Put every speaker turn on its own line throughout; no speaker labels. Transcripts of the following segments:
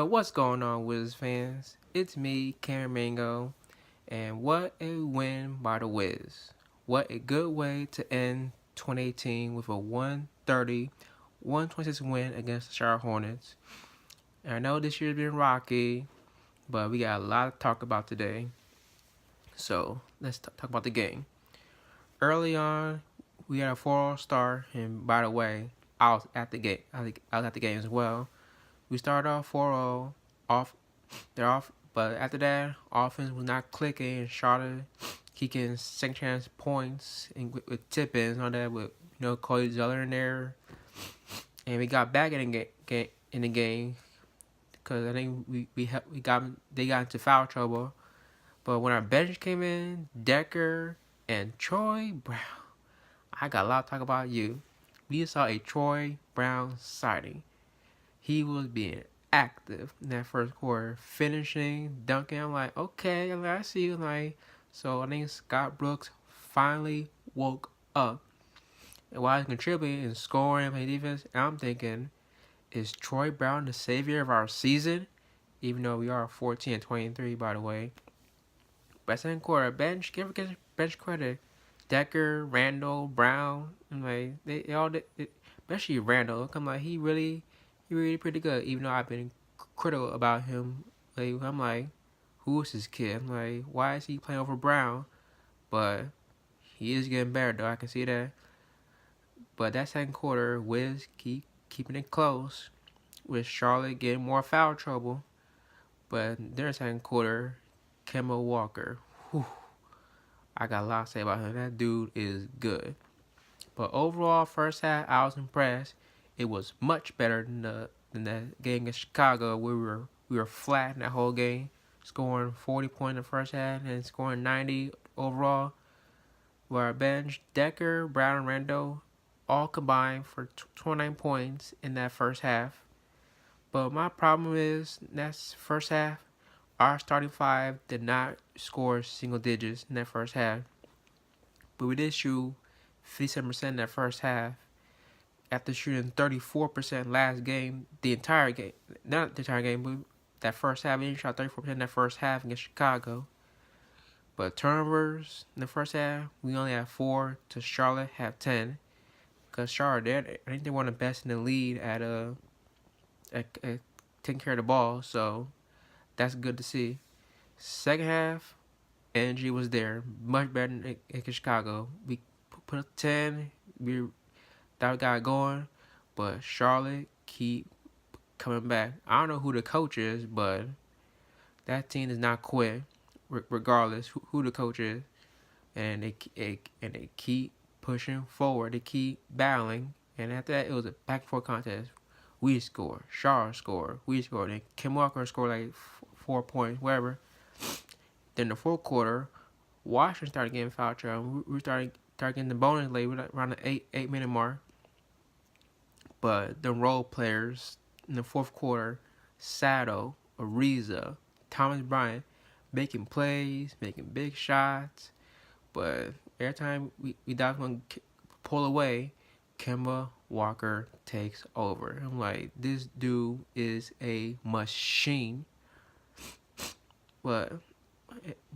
Yo, what's going on, Wiz fans? It's me, Karen Mango, and what a win by the Wiz. What a good way to end 2018 with a 126 win against the Charlotte Hornets. And I know this year's been rocky, but we got a lot to talk about today. So let's talk about the game. Early on, we had a 4-0 start, and by the way, I was at the game. I was at the game as well. We started off 4-0, they're off, but after that, offense was not clicking, and Charlotte kicking second chance points and with tip-ins on that with Cody Zeller in there, and we got back in the game because I think they got into foul trouble, but when our bench came in, Decker and Troy Brown, I got a lot to talk about you. We saw a Troy Brown sighting. He was being active in that first quarter, finishing, dunking. I'm like, okay, I see you. So I think Scott Brooks finally woke up. And while he's contributing and scoring and playing defense, I'm thinking, is Troy Brown the savior of our season? Even though we are 14-23, by the way. But second quarter, give bench credit. Decker, Randall, Brown, and they all did, especially Randall. I'm like, he really pretty good. Even though I've been critical about him, I'm like, who is this kid? I'm like, why is he playing over Brown? But he is getting better though. I can see that. But that second quarter, Wiz keeping it close, with Charlotte getting more foul trouble. But their second quarter, Kemba Walker, whew, I got a lot to say about him. That dude is good. But overall, first half, I was impressed. It was much better than that game in Chicago, where we were flat in that whole game, scoring 40 points in the first half and scoring 90 overall. Where our bench, Decker, Brown, and Randall, all combined for 29 points in that first half. But my problem is, that first half, our starting five did not score single digits in that first half. But we did shoot 57% in that first half, after shooting 34% last game, the entire game. Not the entire game, but that first half. We shot 34% in that first half against Chicago. But turnovers in the first half, we only had 4 to Charlotte have 10. Because Charlotte, I think they were the best in the league at taking care of the ball. So that's good to see. Second half, energy was there. Much better than in Chicago. We put up 10. That got going. But Charlotte keep coming back. I don't know who the coach is, but that team does not quit, regardless who the coach is. And they keep pushing forward. They keep battling. And after that, it was a back and forth contest. We scored. Charlotte scored. We scored. And Kim Walker scored like 4 points, whatever. Then the fourth quarter, Washington started getting foul trouble. We started getting the bonus late around the 8-minute mark. But the role players in the fourth quarter, Sato, Ariza, Thomas Bryant, making plays, making big shots. But every time we thought we going to pull away, Kemba Walker takes over. I'm like, this dude is a machine. But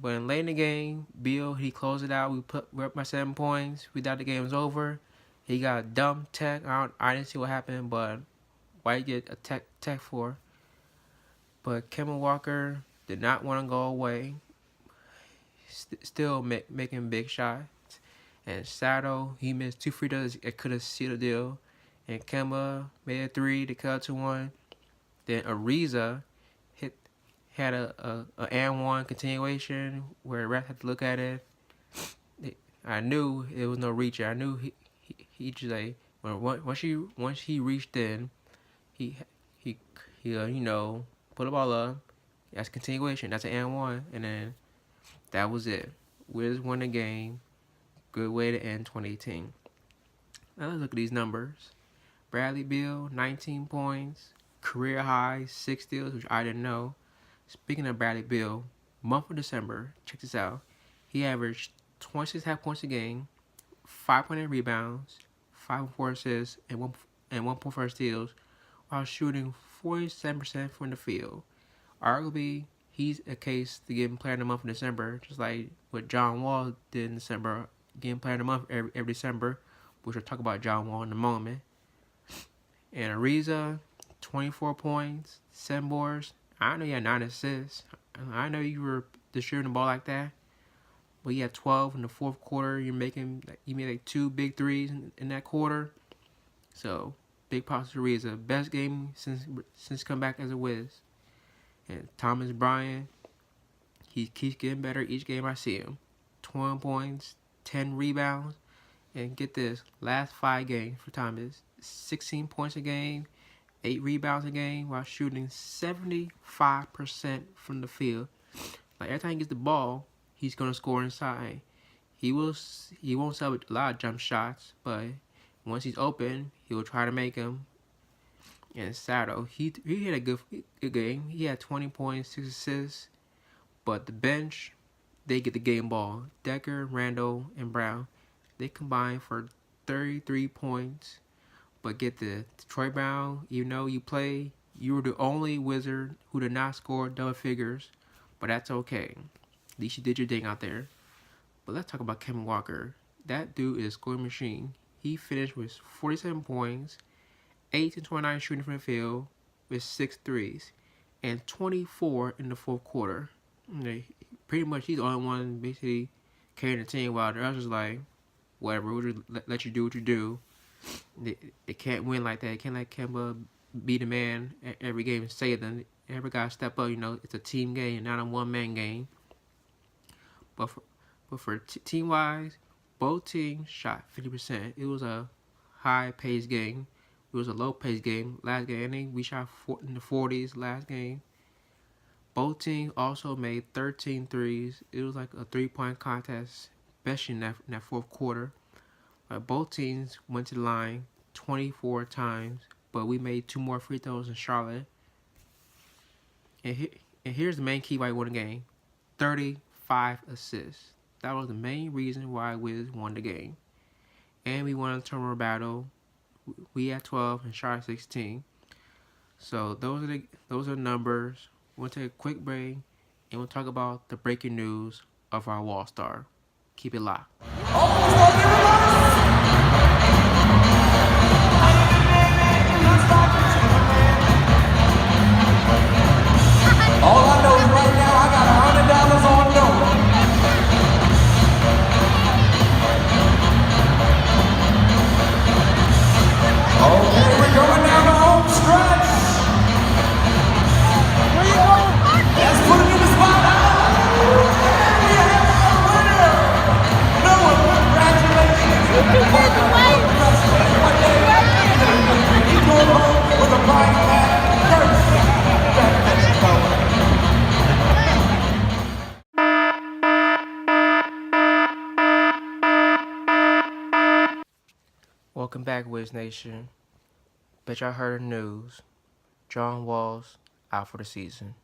late in the game, Bill, he closed it out. We're up by 7 points. We thought the game was over. He got a dumb tech. I didn't see what happened, but why did he get a tech for? But Kemba Walker did not want to go away. Still making big shots. And Sato, he missed 2 free throws. It could have sealed the deal. And Kemba made a 3 to cut to 1. Then Ariza had a and one continuation where the ref had to look at it. I knew it was no reacher. I knew he just like once he reached in, he put the ball up. That's continuation. That's an and one, and then that was it. Wiz won the game. Good way to end 2018. Now let's look at these numbers. Bradley Beal, 19 points, career high, 6 steals, which I didn't know. Speaking of Bradley Beal, month of December, check this out. He averaged 26.5 points a game, 5.8 rebounds, 5.4 assists, and 1.4 steals, while shooting 47% from the field. Arguably, he's a case to get Player of the Month in December, just like what John Wall did in December, getting Player of the Month every December, which we'll talk about John Wall in a moment. And Ariza, 24 points, 7 boards. I know you had 9 assists. I know you were distributing the ball like that. But you had 12 in the fourth quarter. You made like 2 big threes in that quarter. So big props to Ariza. Best game since come back as a Wiz. And Thomas Bryant, he keeps getting better each game I see him. 20 points, 10 rebounds, and get this, last 5 games for Thomas, 16 points a game, 8 rebounds a game, while shooting 75% from the field. Like every time he gets the ball, he's gonna score inside. He won't sell a lot of jump shots, but once he's open, he will try to make them. And Sato, he had a good game. He had 20 points, 6 assists, but the bench, they get the game ball. Decker, Randall, and Brown, they combined for 33 points. But get the Troy Brown, you know you were the only Wizard who did not score double figures, but that's okay. At least you did your thing out there. But let's talk about Kevin Walker. That dude is a scoring machine. He finished with 47 points, 8-29 shooting from the field with 6 threes, and 24 in the fourth quarter. Pretty much he's the only one basically carrying the team, while the others like, whatever, we'll just let you do what you do. They can't win like that. They can't let Kemba be the man every game and save them. Every guy step up. It's a team game, not a one-man game. But for team-wise, both teams shot 50%. It was a high-paced game. It was a low-paced game last game. I think we shot in the 40s last game. Both teams also made 13 threes. It was like a three-point contest, especially in that fourth quarter. Both teams went to the line 24 times, but we made 2 more free throws in Charlotte. And here's the main key why we won the game. 35 assists. That was the main reason why Wiz won the game. And we won a turnover battle. We had 12 and Charlotte 16. So those are the numbers. We'll take a quick break and we'll talk about the breaking news of our Wall Star. Keep it locked.
All I know is right now I got $100 on note. Okay, we're going down the home stretch. Where you going? Let's put him in the spotlight. And we have our winner. Noah, congratulations. He's going home with a prize pack.
Welcome back, Wiz Nation. Bet y'all heard the news. John Wall's out for the season.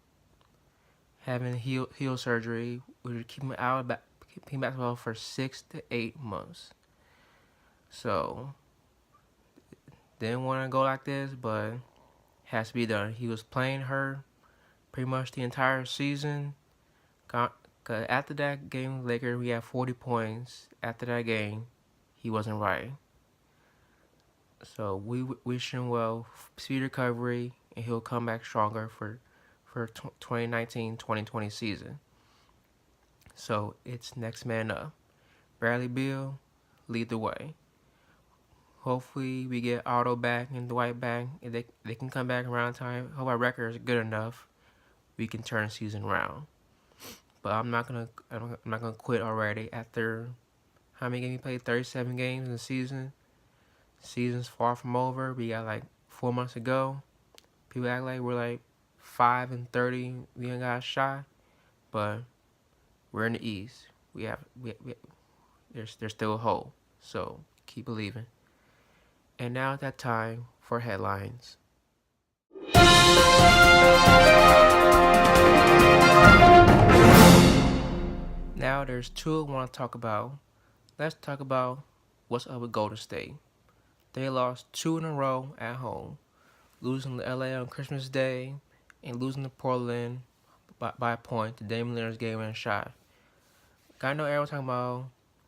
Having heel surgery, we were keeping him out of basketball for 6 to 8 months. So, didn't want to go like this, but has to be done. He was playing hurt pretty much the entire season. After that game with Lakers, we had 40 points. After that game, he wasn't right. So we wish him well, speed recovery, and he'll come back stronger for 2019-2020 season. So it's next man up. Bradley Beal, lead the way. Hopefully we get Otto back and Dwight back, and they can come back around time. Hope our record is good enough. We can turn the season around. But I'm not gonna quit already after how many games we played? 37 games in the season. Season's far from over. We got like 4 months to go. People act like we're like 5-30. We ain't got a shot, but we're in the East. There's still a hole. So keep believing. And now it's that time for headlines. Now there's 2 I want to talk about. Let's talk about what's up with Golden State. They lost 2 in a row at home. losing to LA on Christmas Day, and losing to Portland by a point to Damian Lillard's game-winning shot. I know everyone's talking about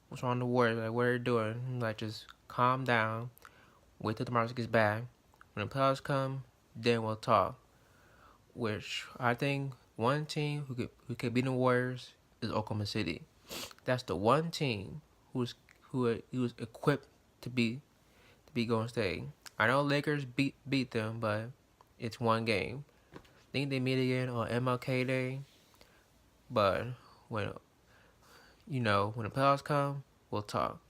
what's wrong with the Warriors, like what they're doing. Like, just calm down, wait till the market gets back. When the playoffs come, then we'll talk. Which I think one team who could beat the Warriors is Oklahoma City. That's the one team who's equipped to be Golden State. I know Lakers beat them, but it's one game. I think they meet again on MLK Day. But when when the playoffs come, we'll talk.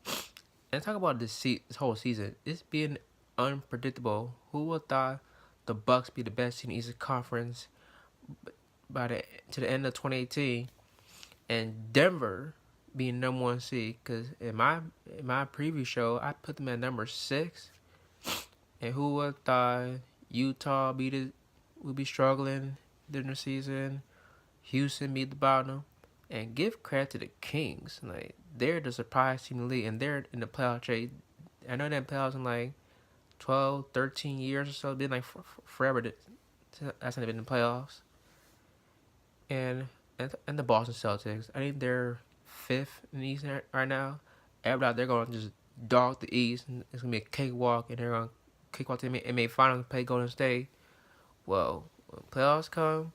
And talk about this whole season. It's been unpredictable. Who would thought the Bucks be the best team in the Eastern Conference to the end of 2018, and Denver being number one seed? Because in my preview show, I put them at number 6. And who would thought Utah would be struggling during the season? Houston beat the bottom. And give credit to the Kings. Like, they're the surprise team in the league, and they're in the playoff trade. I know they're in playoffs in like 12, 13 years or so. It's been like forever that's not been in the playoffs. And the Boston Celtics, I think they're 5th in the East right now. Everybody, they're going to just dog the East, and it's going to be a cakewalk, and they're going to cakewalk to the NBA Finals and play Golden State. Well, when playoffs come,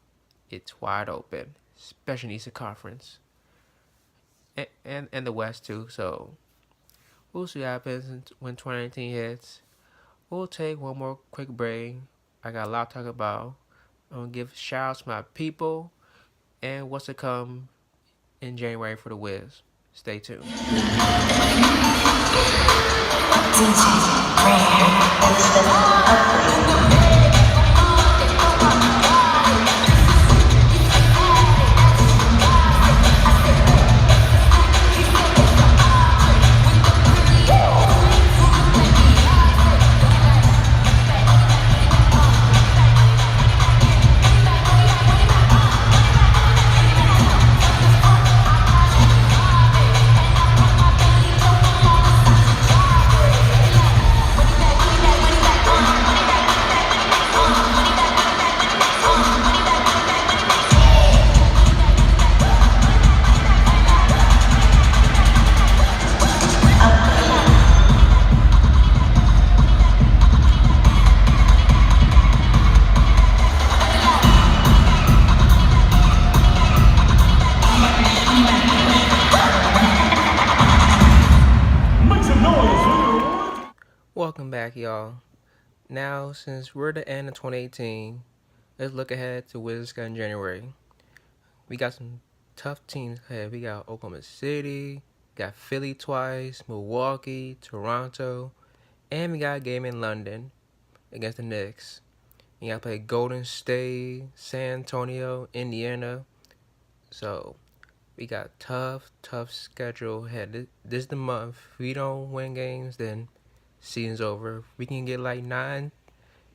it's wide open, especially in the Eastern Conference. And the West, too. So, we'll see what happens when 2019 hits. We'll take one more quick break. I got a lot to talk about. I'm going to give shout-outs to my people and what's to come in January for the Wiz. Stay tuned. Welcome back, y'all. Now, since we're at the end of 2018, let's look ahead to Wizards in January. We got some tough teams ahead. We got Oklahoma City, got Philly twice, Milwaukee, Toronto, and we got a game in London against the Knicks. We got to play Golden State, San Antonio, Indiana. So, we got tough schedule ahead. This is the month. If we don't win games, then season's over. If we can get like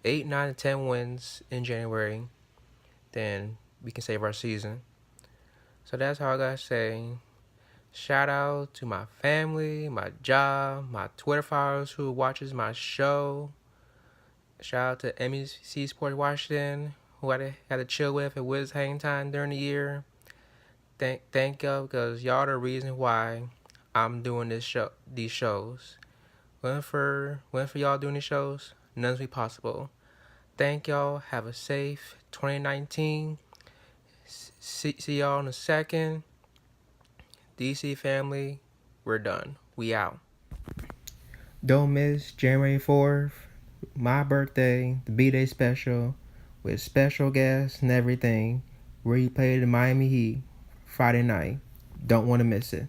8, 9, 10 wins in January, then we can save our season. So that's all I gotta say. Shout out to my family, my job, my Twitter followers who watches my show. Shout out to MEC Sports Washington, who I had to chill with at Wiz Hang Time during the year. Thank y'all, because y'all are the reason why I'm doing these shows. When for y'all doing these shows, none's be possible. Thank y'all. Have a safe 2019. See y'all in a second. DC family, we're done. We out. Don't miss January 4th, my birthday, the B-Day special, with special guests and everything, where you play the Miami Heat Friday night. Don't want to miss it.